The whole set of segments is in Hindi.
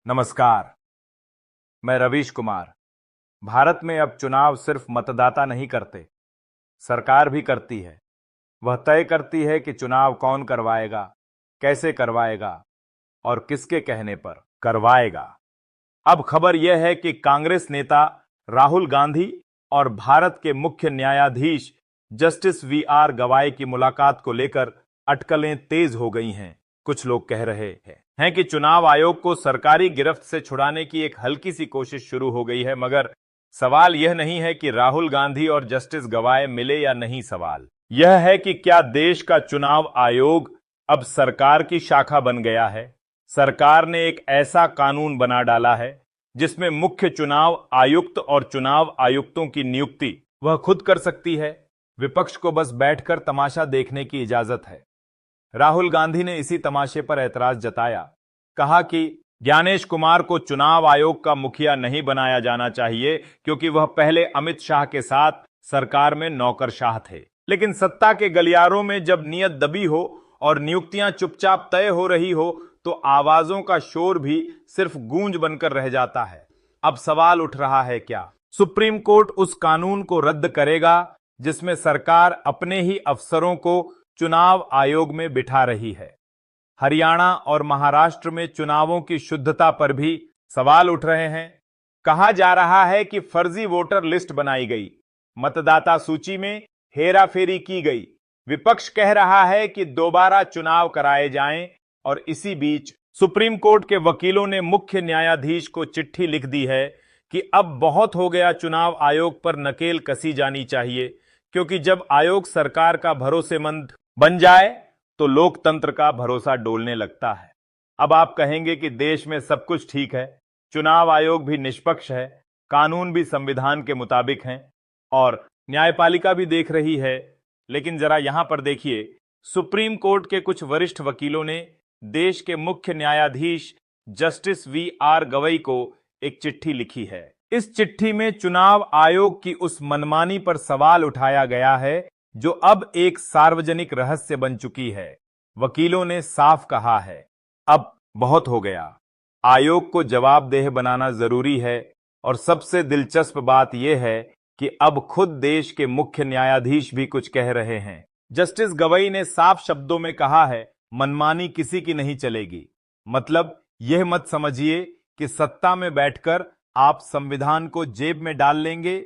नमस्कार। मैं रवीश कुमार। भारत में अब चुनाव सिर्फ मतदाता नहीं करते, सरकार भी करती है। वह तय करती है कि चुनाव कौन करवाएगा, कैसे करवाएगा और किसके कहने पर करवाएगा। अब खबर यह है कि कांग्रेस नेता राहुल गांधी और भारत के मुख्य न्यायाधीश जस्टिस वी.आर. गवाई की मुलाकात को लेकर अटकलें तेज हो गई हैं। कुछ लोग कह रहे हैं कि चुनाव आयोग को सरकारी गिरफ्त से छुड़ाने की एक हल्की सी कोशिश शुरू हो गई है, मगर सवाल यह नहीं है कि राहुल गांधी और जस्टिस गवाई मिले या नहीं। सवाल यह है कि क्या देश का चुनाव आयोग अब सरकार की शाखा बन गया है। सरकार ने एक ऐसा कानून बना डाला है जिसमें मुख्य चुनाव आयुक्त और चुनाव आयुक्तों की नियुक्ति वह खुद कर सकती है। विपक्ष को बस बैठकर तमाशा देखने की इजाजत है। राहुल गांधी ने इसी तमाशे पर ऐतराज जताया, कहा कि ज्ञानेश कुमार को चुनाव आयोग का मुखिया नहीं बनाया जाना चाहिए क्योंकि वह पहले अमित शाह के साथ सरकार में नौकरशाह थे। लेकिन सत्ता के गलियारों में जब नीयत दबी हो और नियुक्तियां चुपचाप तय हो रही हो तो आवाजों का शोर भी सिर्फ गूंज बनकर रह जाता है। अब सवाल उठ रहा है, क्या सुप्रीम कोर्ट उस कानून को रद्द करेगा जिसमें सरकार अपने ही अफसरों को चुनाव आयोग में बिठा रही है। हरियाणा और महाराष्ट्र में चुनावों की शुद्धता पर भी सवाल उठ रहे हैं। कहा जा रहा है कि फर्जी वोटर लिस्ट बनाई गई, मतदाता सूची में हेराफेरी की गई। विपक्ष कह रहा है कि दोबारा चुनाव कराए जाएं और इसी बीच सुप्रीम कोर्ट के वकीलों ने मुख्य न्यायाधीश को चिट्ठी लिख दी है कि अब बहुत हो गया, चुनाव आयोग पर नकेल कसी जानी चाहिए, क्योंकि जब आयोग सरकार का भरोसेमंद बन जाए तो लोकतंत्र का भरोसा डोलने लगता है। अब आप कहेंगे कि देश में सब कुछ ठीक है, चुनाव आयोग भी निष्पक्ष है, कानून भी संविधान के मुताबिक हैं और न्यायपालिका भी देख रही है। लेकिन जरा यहां पर देखिए, सुप्रीम कोर्ट के कुछ वरिष्ठ वकीलों ने देश के मुख्य न्यायाधीश जस्टिस वी.आर. गवई को एक चिट्ठी लिखी है। इस चिट्ठी में चुनाव आयोग की उस मनमानी पर सवाल उठाया गया है जो अब एक सार्वजनिक रहस्य बन चुकी है। वकीलों ने साफ कहा है, अब बहुत हो गया, आयोग को जवाबदेह बनाना जरूरी है। और सबसे दिलचस्प बात यह है कि अब खुद देश के मुख्य न्यायाधीश भी कुछ कह रहे हैं। जस्टिस गवई ने साफ शब्दों में कहा है, मनमानी किसी की नहीं चलेगी। मतलब यह मत समझिए कि सत्ता में बैठकर आप संविधान को जेब में डाल लेंगे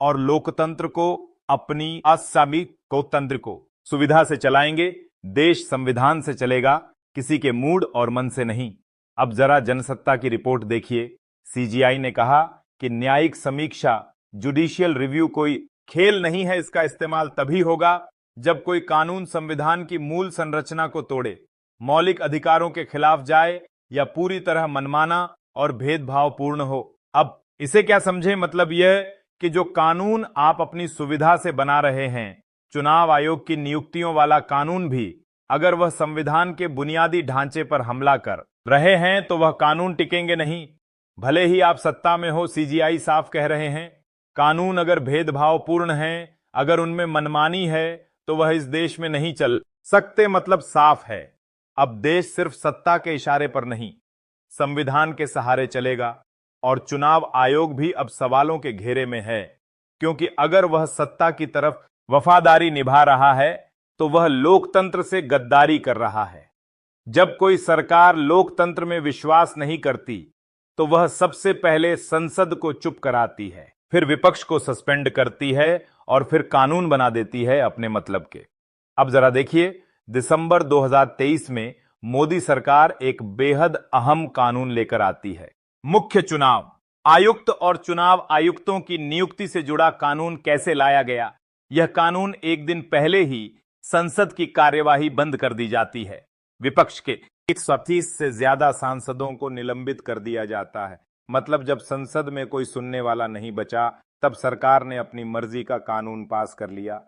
और लोकतंत्र को, अपनी असामिकतंत्र को सुविधा से चलाएंगे। देश संविधान से चलेगा, किसी के मूड और मन से नहीं। अब जरा जनसत्ता की रिपोर्ट देखिए। सीजीआई ने कहा कि न्यायिक समीक्षा, जुडिशियल रिव्यू कोई खेल नहीं है। इसका इस्तेमाल तभी होगा जब कोई कानून संविधान की मूल संरचना को तोड़े, मौलिक अधिकारों के खिलाफ जाए या पूरी तरह मनमाना और भेदभावपूर्ण हो। अब इसे क्या समझे, मतलब यह कि जो कानून आप अपनी सुविधा से बना रहे हैं, चुनाव आयोग की नियुक्तियों वाला कानून भी, अगर वह संविधान के बुनियादी ढांचे पर हमला कर रहे हैं तो वह कानून टिकेंगे नहीं। भले ही आप सत्ता में हो, सीजीआई साफ कह रहे हैं, कानून अगर भेदभावपूर्ण हैं, अगर उनमें मनमानी है तो वह इस देश में नहीं चल सकते। मतलब साफ है, अब देश सिर्फ सत्ता के इशारे पर नहीं, संविधान के सहारे चलेगा। और चुनाव आयोग भी अब सवालों के घेरे में है, क्योंकि अगर वह सत्ता की तरफ वफादारी निभा रहा है तो वह लोकतंत्र से गद्दारी कर रहा है। जब कोई सरकार लोकतंत्र में विश्वास नहीं करती तो वह सबसे पहले संसद को चुप कराती है, फिर विपक्ष को सस्पेंड करती है और फिर कानून बना देती है अपने मतलब के। अब जरा देखिए, दिसंबर 2023 में मोदी सरकार एक बेहद अहम कानून लेकर आती है। मुख्य चुनाव आयुक्त और चुनाव आयुक्तों की नियुक्ति से जुड़ा कानून कैसे लाया गया। यह कानून एक दिन पहले ही संसद की कार्यवाही बंद कर दी जाती है। विपक्ष के 130 से ज्यादा सांसदों को निलंबित कर दिया जाता है। मतलब जब संसद में कोई सुनने वाला नहीं बचा, तब सरकार ने अपनी मर्जी का कानून पास कर लिया।